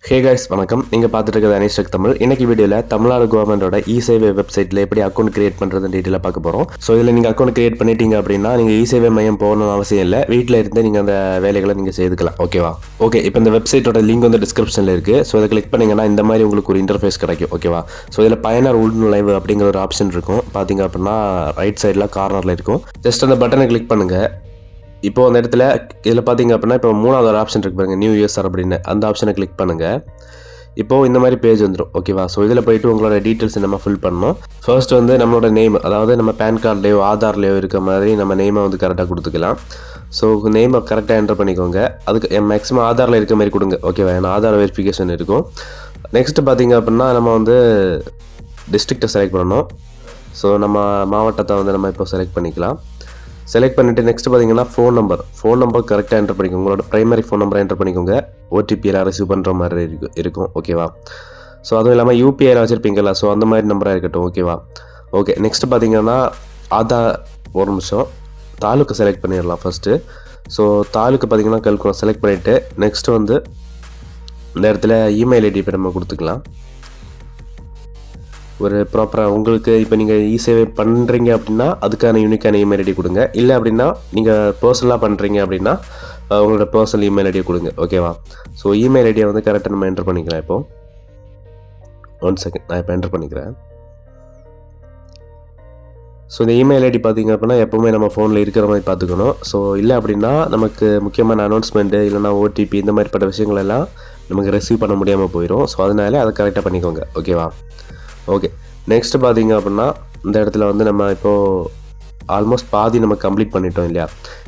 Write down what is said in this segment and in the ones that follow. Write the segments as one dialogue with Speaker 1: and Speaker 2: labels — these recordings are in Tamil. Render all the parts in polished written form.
Speaker 1: ஹே கைஸ் வணக்கம். நீங்கள் பார்த்துட்டு இருக்கிறது அனிஸ்டெக் தமிழ். இன்னைக்கு வீடியோவில் தமிழ்நாடு கவர்மெண்டோட இ-சேவை வெப்சைட்டில் எப்படி அக்கௌண்ட் கிரியேட் பண்ணுறது டீட்டெயிலாக பார்க்க போகிறோம். ஸோ இதில் நீங்கள் அக்கௌண்ட் கிரியேட் பண்ணிட்டீங்க அப்படின்னா நீங்கள் இ-சேவை மையம் போகணும்னு அவசியம் இல்லை. வீட்டில் இருந்து நீங்கள் அந்த வேலைகளை நீங்கள் செய்துக்கலாம். ஓகேவா? ஓகே, இப்போ இந்த வெப்சைட்டோட லிங்க் வந்து டிஸ்கிரிப்ஷனில் இருக்குது. ஸோ இதை கிளிக் பண்ணிங்கன்னா இந்த மாதிரி உங்களுக்கு ஒரு இன்டர்ஃபேஸ் கிடைக்கும். ஓகேவா? ஸோ இதில் பயனர் உள்நுழைவு அப்படிங்கிற ஒரு ஆப்ஷன் இருக்கும். பார்த்தீங்க அப்படின்னா ரைட் சைடில் கார்னரில் இருக்கும். ஜஸ்ட் அந்த பட்டனை கிளிக் பண்ணுங்கள். இப்போ அந்த இடத்துல இதில் பார்த்தீங்க அப்படின்னா இப்போ மூணாவது ஒரு ஆப்ஷன் இருக்கு பாருங்கள், நியூ யூசர் அப்படின்னு. அந்த ஆப்ஷனை கிளிக் பண்ணுங்கள். இப்போது இந்த மாதிரி பேஜ் வந்துடும். ஓகேவா? ஸோ இதில் போய்ட்டு உங்களோட டீட்டெயில்ஸ் நம்ம ஃபில் பண்ணணும். ஃபர்ஸ்ட் வந்து நம்மளோட நேம், அதாவது நம்ம பேன் கார்ட்லேயோ ஆதார்லேயோ இருக்க மாதிரி நம்ம நேமை வந்து கரெக்டாக கொடுத்துக்கலாம். ஸோ நேமை கரெக்டாக என்டர் பண்ணிக்கோங்க. அதுக்கு மேக்ஸிமம் ஆதாரில் இருக்க மாதிரி கொடுங்க. ஓகேவா? ஏன்னா ஆதார் வெரிஃபிகேஷன் இருக்கும். நெக்ஸ்ட்டு பார்த்தீங்க அப்படின்னா நம்ம வந்து டிஸ்ட்ரிக்டை செலக்ட் பண்ணணும். ஸோ நம்ம மாவட்டத்தை வந்து நம்ம இப்போ செலக்ட் பண்ணிக்கலாம். செலக்ட் பண்ணிவிட்டு நெக்ஸ்ட் பார்த்தீங்கன்னா ஃபோன் நம்பர் கரெக்டாக என்டர் பண்ணிக்கோங்க. உங்களோட ப்ரைமரி ஃபோன் நம்பரை என்டர் பண்ணிக்கோங்க. ஓடிபி எல்லாம் ரிசீவ் பண்ணுற மாதிரி இருக்கும். ஓகேவா? ஸோ அதுவும் இல்லாமல் யூபிஐயில் வச்சுருப்பீங்களா, ஸோ அந்த மாதிரி நம்பராக இருக்கட்டும். ஓகேவா? ஓகே, நெக்ஸ்ட் பார்த்தீங்கன்னா ஆதார், ஒரு நிமிஷம், தாலுக்கு செலக்ட் பண்ணிடலாம் ஃபஸ்ட்டு. ஸோ தாலுக்கு பார்த்தீங்கன்னா கல்குளம் செலக்ட் பண்ணிவிட்டு நெக்ஸ்ட்டு வந்து இந்த இடத்துல இமெயில் ஐடி இப்போ நம்ம கொடுத்துக்கலாம். ஒரு ப்ராப்பராக உங்களுக்கு இப்போ நீங்கள் இ-சேவை பண்ணுறீங்க அப்படின்னா அதுக்கான யூனிக்கான இமெயில் ஐடி கொடுங்க. இல்லை அப்படின்னா நீங்கள் பர்சனலாக பண்ணுறீங்க அப்படின்னா உங்களோட பர்சனல் இமெயில் ஐடியை கொடுங்க. ஓகேவா? ஸோ இமெயில் ஐடியை வந்து கரெக்டாக நம்ம என்டர் பண்ணிக்கலாம். இப்போது 1 செகண்ட், நான் இப்போ என்டர் பண்ணிக்கிறேன். ஸோ இந்த இமெயில் ஐடி பார்த்திங்க அப்படின்னா எப்போவுமே நம்ம ஃபோனில் இருக்கிற மாதிரி பார்த்துக்கணும். ஸோ இல்லை அப்படின்னா நமக்கு முக்கியமான அனௌன்ஸ்மெண்ட்டு இல்லைனா ஓடிபி இந்த மாதிரிப்பட்ட விஷயங்கள் எல்லாம் நமக்கு ரிசீவ் பண்ண முடியாமல் போயிடும். ஸோ அதனால அதை கரெக்டாக பண்ணிக்கோங்க. ஓகேவா? ஓகே, நெக்ஸ்ட்டு பார்த்தீங்க அப்படின்னா இந்த இடத்துல வந்து நம்ம இப்போது ஆல்மோஸ்ட் பாதி நம்ம கம்ப்ளீட் பண்ணிட்டோம் இல்லையா?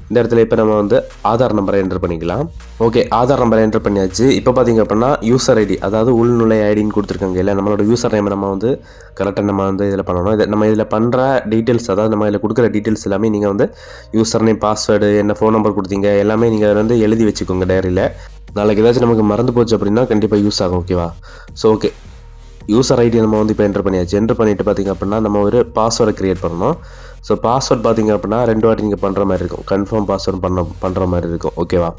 Speaker 1: இந்த இடத்துல இப்போ நம்ம வந்து ஆதார் நம்பரை என்டர் பண்ணிக்கலாம். ஓகே, ஆதார் நம்பரை என்டர் பண்ணியாச்சு. இப்போ பார்த்தீங்க அப்படின்னா யூசர் ஐடி, அதாவது உள்நுழை ஐடின்னு கொடுத்துருக்காங்க இல்லை, நம்மளோட யூசர் நேம் நம்ம வந்து கரெக்டாக நம்ம வந்து இதில் பண்ணணும். நம்ம இதில் பண்ணுற டீட்டெயில்ஸ், அதாவது நம்ம இதில் கொடுக்குற டீட்டெயில்ஸ் எல்லாமே நீங்கள் வந்து யூசர் நேம், பாஸ்வேர்டு, என்ன ஃபோன் நம்பர் கொடுத்தீங்க எல்லாமே நீங்கள் வந்து எழுதி வச்சுக்கோங்க டைரியில். நாளைக்கு ஏதாச்சும் நமக்கு மறந்து போச்சு அப்படின்னா கண்டிப்பாக யூஸ் ஆகும். ஓகேவா? ஸோ ஓகே, யூசர் ஐடி நம்ம வந்து இப்போ என்டர் பண்ணியாச்சு. என்டர் பண்ணிவிட்டு பார்த்திங்க அப்படின்னா நம்ம ஒரு பாஸ்வேர்டை க்ரியேட் பண்ணணும். ஸோ பாஸ்வேர்ட் பார்த்திங்க அப்படின்னா 2 வாட்டி நீங்கள் பண்ணுற மாதிரி இருக்கும். கன்ஃபார்ம் பாஸ்வேர்டு பண்ணுற மாதிரி இருக்கும். ஓகேவா?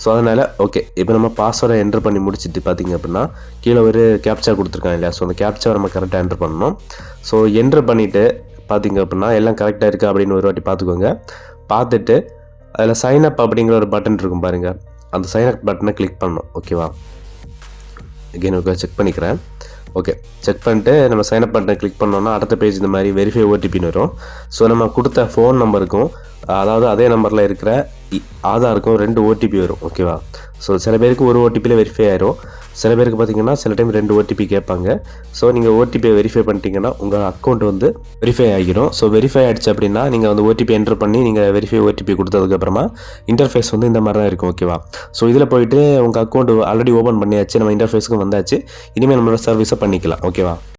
Speaker 1: ஸோ அதனால் ஓகே, இப்போ நம்ம பாஸ்வேர்டை என்டர் பண்ணி முடிச்சுட்டு பார்த்திங்க அப்படின்னா கீழே ஒரு கேப்ச்சா கொடுத்துருக்காங்க இல்லையா? ஸோ அந்த கேப்ச்சாவை நம்ம கரெக்டாக என்டர் பண்ணணும். ஸோ என்டர் பண்ணிவிட்டு பார்த்திங்க அப்படின்னா எல்லாம் கரெக்டாக இருக்குது அப்படின்னு ஒரு வாட்டி பார்த்துக்கோங்க. பார்த்துட்டு அதில் சைன் அப் அப்படிங்கிற ஒரு பட்டன் இருக்கும் பாருங்கள், அந்த சைன் அப் பட்டனை கிளிக் பண்ணணும். ஓகேவா? அகெயின் ஓகே, செக் பண்ணிக்கிறேன். ஓகே, செக் பண்ணிட்டு நம்ம சைன்அப் பட்டனை கிளிக் பண்ணோன்னா அடுத்த பேஜ் இந்த மாதிரி வெரிஃபை ஓடிபின்னு வரும். ஸோ நம்ம கொடுத்த ஃபோன் நம்பருக்கும், அதாவது அதே நம்பரில் இருக்கிற ஆதாருக்கும் 2 ஓடிபி வரும். ஓகேவா? ஸோ சில பேருக்கு ஒரு ஓடிபியில் வெரிஃபை ஆயிரும். சில பேருக்கு பார்த்தீங்கன்னா சில டைம் 2 ஓடிபி கேட்பாங்க. ஸோ நீங்கள் ஓடிபியை வெரிஃபை பண்ணிட்டீங்கன்னா உங்கள் அக்கௌண்ட் வந்து வெரிஃபை ஆகிடும். ஸோ வெரிஃபை ஆகிடுச்சு அப்படின்னா நீங்கள் வந்து ஓடிபி என்டர் பண்ணி நீங்கள் வெரிஃபை ஓடிபி கொடுத்ததுக்கப்புறமா இன்டர்ஃபேஸ் வந்து இந்த மாதிரி தான் இருக்கும். ஓகேவா? ஸோ இதில் போயிட்டு உங்கள் அக்கௌண்ட் ஆல்ரெடி ஓப்பன் பண்ணியாச்சு, நம்ம இன்டர்ஃபேஸுக்கு வந்தாச்சு. இனிமேல் நம்மளோட சர்வீஸை பண்ணிக்கலாம். ஓகேவா?